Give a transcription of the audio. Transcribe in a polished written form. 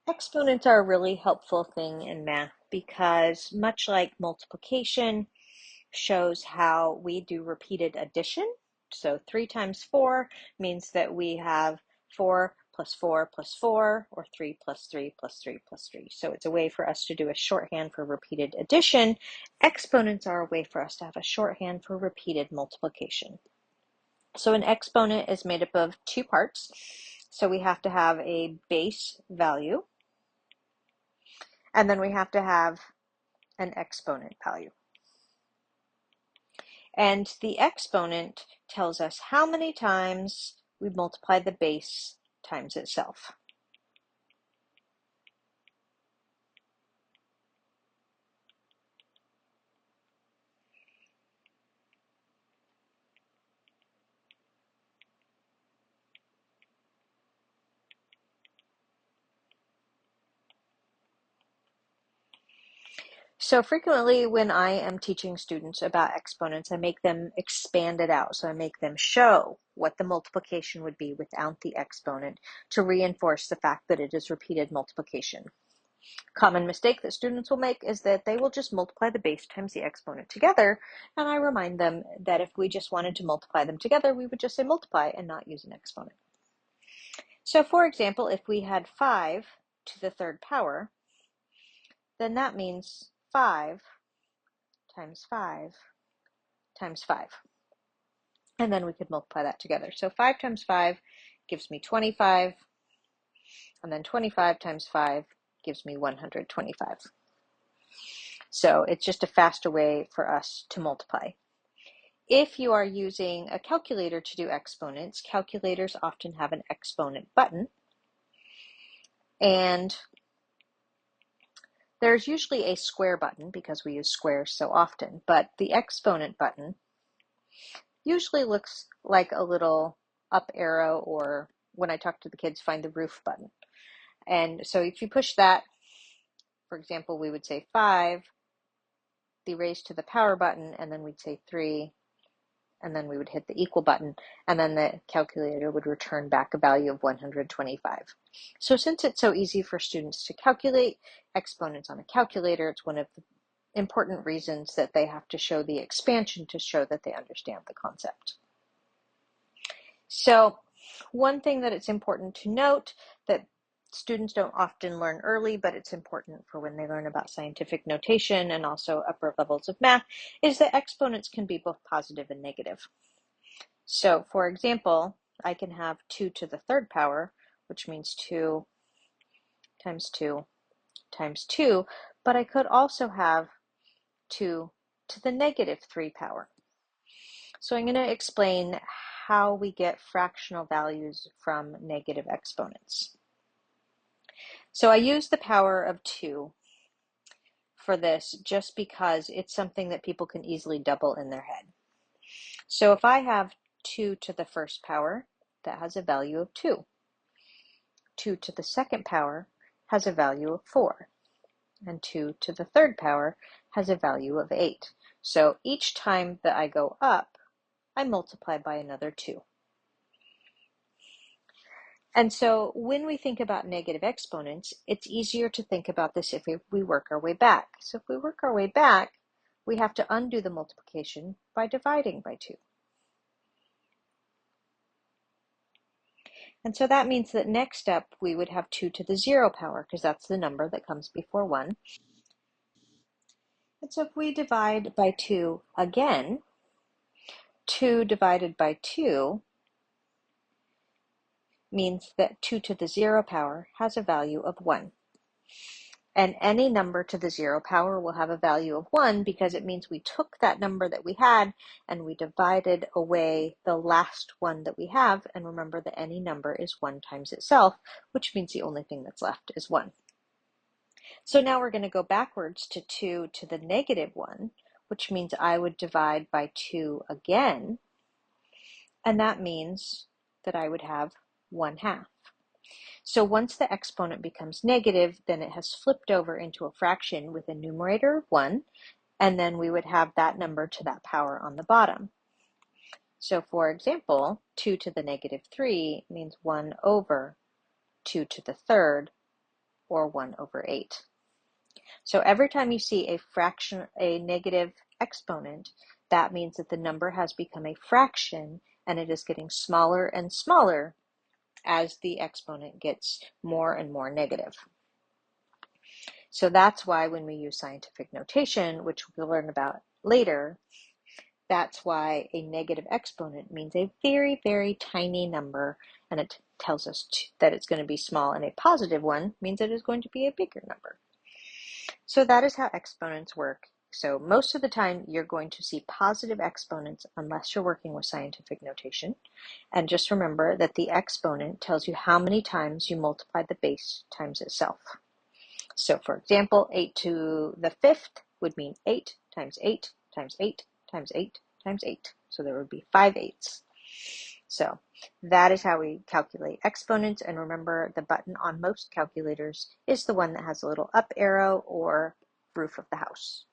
Exponents are a really helpful thing in math because much like multiplication shows how we do repeated addition. So 3 times 4 means that we have 4 plus 4 plus 4, or 3 plus 3 plus 3 plus 3. So it's a way for us to do a shorthand for repeated addition. Exponents are a way for us to have a shorthand for repeated multiplication. So an exponent is made up of two parts. So we have to have a base value, and then we have to have an exponent value. And the exponent tells us how many times we multiply the base times itself. So frequently when I am teaching students about exponents, I make them expand it out. So I make them show what the multiplication would be without the exponent to reinforce the fact that it is repeated multiplication. Common mistake that students will make is that they will just multiply the base times the exponent together, and I remind them that if we just wanted to multiply them together, we would just say multiply and not use an exponent. So for example, if we had 5 to the third power, then that means 5 times 5 times 5. And then we could multiply that together. So 5 times 5 gives me 25, and then 25 times 5 gives me 125. So it's just a faster way for us to multiply. If you are using a calculator to do exponents, calculators often have an exponent button, and there's usually a square button because we use squares so often, but the exponent button usually looks like a little up arrow, or when I talk to the kids, find the roof button. And so if you push that, for example, we would say 5, the raised to the power button, and then we'd say 3, and then we would hit the equal button, and then the calculator would return back a value of 125. So since it's so easy for students to calculate exponents on a calculator, it's one of the important reasons that they have to show the expansion to show that they understand the concept. So one thing that it's important to note that students don't often learn early, but it's important for when they learn about scientific notation and also upper levels of math, is that exponents can be both positive and negative. So for example, I can have 2 to the third power, which means 2 times 2 times 2, but I could also have 2 to the negative 3 power. So I'm going to explain how we get fractional values from negative exponents. So I use the power of 2 for this just because it's something that people can easily double in their head. So if I have 2 to the first power, that has a value of 2. 2 to the second power has a value of 4. And 2 to the third power has a value of 8. So each time that I go up, I multiply by another 2. And so when we think about negative exponents, it's easier to think about this if we work our way back. So if we work our way back, we have to undo the multiplication by dividing by 2. And so that means that next up we would have 2 to the 0 power, because that's the number that comes before 1. And so if we divide by 2 again, 2 divided by 2 means that 2 to the 0 power has a value of 1. And any number to the 0 power will have a value of 1 because it means we took that number that we had and we divided away the last one that we have. And remember that any number is 1 times itself, which means the only thing that's left is 1. So now we're going to go backwards to 2 to the negative 1, which means I would divide by 2 again. And that means that I would have 1/2. So once the exponent becomes negative, then it has flipped over into a fraction with a numerator of 1, and then we would have that number to that power on the bottom. So for example, 2 to the negative 3 means 1 over 2 to the third or 1 over 8. So every time you see a negative exponent, that means that the number has become a fraction and it is getting smaller and smaller as the exponent gets more and more negative. So that's why when we use scientific notation, which we'll learn about later, that's why a negative exponent means a very, very tiny number, and it tells us that it's going to be small, and a positive one means it is going to be a bigger number. So that is how exponents work. So most of the time, you're going to see positive exponents unless you're working with scientific notation. And just remember that the exponent tells you how many times you multiply the base times itself. So for example, 8 to the 5th would mean 8 times 8 times 8 times 8 times 8. So there would be 5 eighths. So that is how we calculate exponents. And remember, the button on most calculators is the one that has a little up arrow or roof of the house.